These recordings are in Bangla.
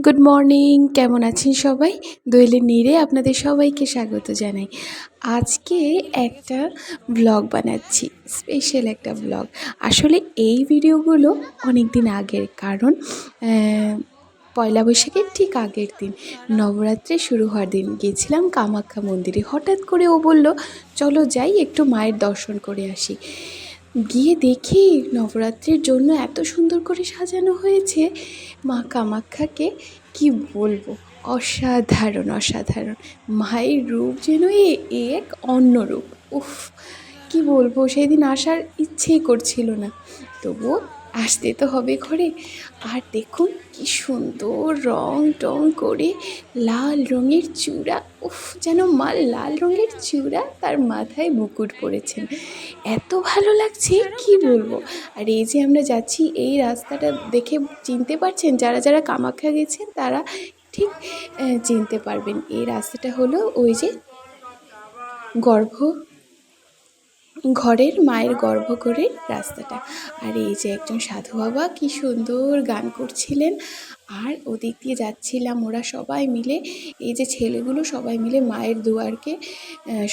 গুড মর্নিং, কেমন আছেন সবাই? দোয়েলের নীড়ে আপনাদের সবাইকে স্বাগত জানাই। আজকে একটা ব্লগ বানাচ্ছি, স্পেশাল একটা ব্লগ। আসলে এই ভিডিওগুলো অনেক দিন আগের, কারণ পয়লা বৈশাখের ঠিক আগের দিন, নবরাত্রি শুরু হওয়ার দিন গিয়েছিলাম কামাখ্যা মন্দিরে। হঠাৎ করে ও বলল, চলো যাই, একটু মায়ের দর্শন করে আসি। গিয়ে দেখি নবরাত্রির জন্য এত সুন্দর করে সাজানো হয়েছে মা কামাখ্যাকে, কি বলবো, অসাধারণ অসাধারণ। মায়ের রূপ যেন এক অন্য রূপ। উফ, কি বলবো, সেই দিন আসার ইচ্ছেই করছিল না, তবুও আসতে তো হবে ঘরে। আর দেখুন কি সুন্দর রং টং করে লাল রঙের চূড়া, উফ, যেন মা লাল রঙের চূড়া, তার মাথায় মুকুট পরেছেন, এত ভালো লাগছে কি বলবো। আর এই যে আমরা যাচ্ছি, এই রাস্তাটা দেখে চিনতে পারছেন, যারা যারা কামাখ্যা গেছেন তারা ঠিক চিনতে পারবেন। এই রাস্তাটা হলো ওই যে ঘরের মায়ের গর্ভগৃহের রাস্তাটা। আর এই যে একজন সাধু বাবা কি সুন্দর গান করছিলেন, আর ওদিক দিয়ে যাচ্ছিলাম, ওরা সবাই মিলে, এই যে ছেলেগুলো সবাই মিলে মায়ের দুয়ারকে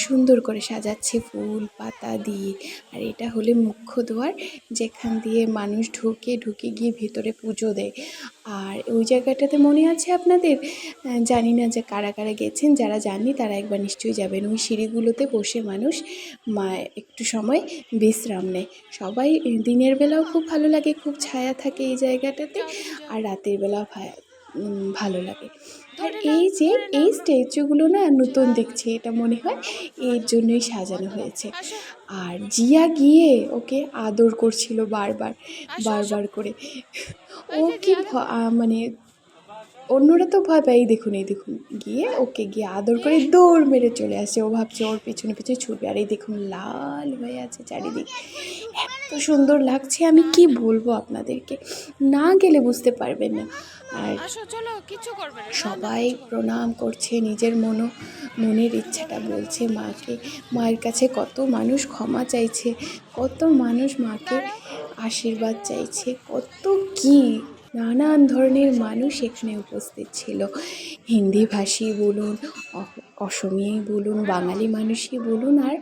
সুন্দর করে সাজাচ্ছে ফুল পাতা দিয়ে। আর এটা হলে মুখ্য দুয়ার, যেখান দিয়ে মানুষ ঢুকে গিয়ে ভেতরে পুজো দেয়। আর ওই জায়গাটাতে মনে আছে আপনাদের? জানি না যে কারা কারা গেছেন, যারা যাননি তারা একবার নিশ্চয়ই যাবেন। ওই সিঁড়িগুলোতে বসে মানুষ একটু সময় বিশ্রাম নেয়। সবাই দিনের বেলাও খুব ভালো লাগে, খুব ছায়া থাকে এই জায়গাটাতে, আর রাতের বেলাও ভালো লাগে। আর এই যে এই স্ট্যাচুগুলো না নতুন দেখছি, এটা মনে হয় এর জন্যই সাজানো হয়েছে। আর জিয়া গিয়ে ওকে আদর করছিল বারবার বারবার করে। ও কি মানে অন্যরা তো ভয় পায়, এই দেখুন গিয়ে ওকে গিয়ে আদর করে দৌড় মেরে চলে আসে। ও ভাবছে ওর পিছনে পিছনে ছুটবে, আর এই দেখুন লাল হয়ে আছে চারিদিক, এত সুন্দর লাগছে, আমি কি বলবো আপনাদেরকে, না গেলে বুঝতে পারবেন না। আর সবাই প্রণাম করছে, নিজের মনের ইচ্ছাটা বলছে মাকে, মায়ের কাছে কত মানুষ ক্ষমা চাইছে, কত মানুষ মাকে আশীর্বাদ চাইছে, কত কি নানান ধরনের মানুষ এখানে উপস্থিত ছিল। হিন্দি ভাষী বলুন, অসমীয়াই বলুন, বাঙালি মানুষই বলুন, আর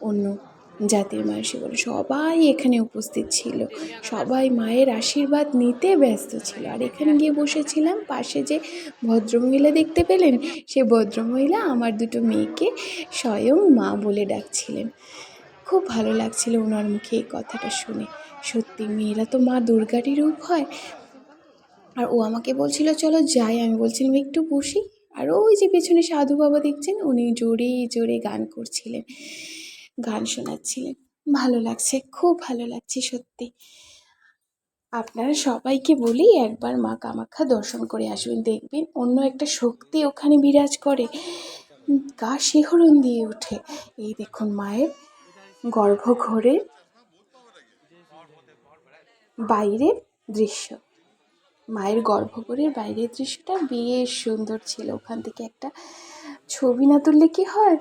অন্য জাতির মানুষই বলুন, সবাই এখানে উপস্থিত ছিল। সবাই মায়ের আশীর্বাদ নিতে ব্যস্ত ছিল। আর এখানে গিয়ে বসেছিলাম, পাশে যে ভদ্রমহিলা দেখতে পেলেন, সে ভদ্রমহিলা আমার দুটো মেয়েকে স্বয়ং মা বলে ডাকছিলেন। খুব ভালো লাগছিল ওনার মুখে এই কথাটা শুনে। সত্যি মেয়েরা তো মা দুর্গারই রূপ হয়। আর ও আমাকে বলছিল চলো যাই, আমি বলছিলাম একটু বসি। আর ওই যে পেছনে সাধু বাবা দেখছেন, উনি জোরে জোরে গান করছিলেন, গান শোনাচ্ছিলেন। ভালো লাগছে, খুব ভালো লাগছে সত্যি। আপনারা সবাইকে বলি একবার মা কামাখ্যা দর্শন করে আসবেন, দেখবেন অন্য একটা শক্তি ওখানে বিরাজ করে, গা শিহরণ দিয়ে ওঠে। এই দেখুন মায়ের গর্ভগৃহের বাইরের দৃশ্য, মায়ের গর্ভগৃহের বাইরের দৃশ্যটা বেশ সুন্দর ছিল। ওখান থেকে একটা ছবি না তুললে কি হয়,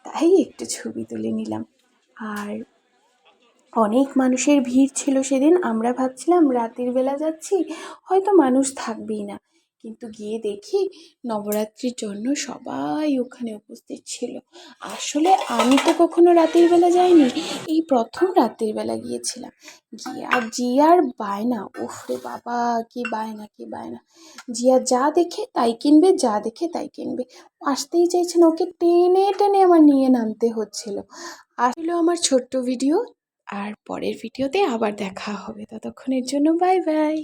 তাই একটু ছবি তুলে নিলাম। আর অনেক মানুষের ভিড় ছিল সেদিন। আমরা ভাবছিলাম রাতের বেলা যাচ্ছি, হয়তো মানুষ থাকবেই না, কিন্তু গিয়ে দেখি নবরাত্রির জন্য সবাই ওখানে উপস্থিত ছিল। আসলে আমি তো কখনো রাতের বেলা যাইনি, এই প্রথম রাতের বেলা গিয়েছিলাম। জিয়ার বায়না, উফ রে বাবা, কি বায়না কি বায়না। জিয়া যা দেখে তাই কিনবে, যা দেখে তাই কিনবে, আসতেই চাইছে না, ওকে টেনে টেনে আমার নিয়ে নামতে হচ্ছিল। আসলে আমার ছোট্ট ভিডিও, আর পরের ভিডিওতে আবার দেখা হবে, ততক্ষণের জন্য বাই বাই।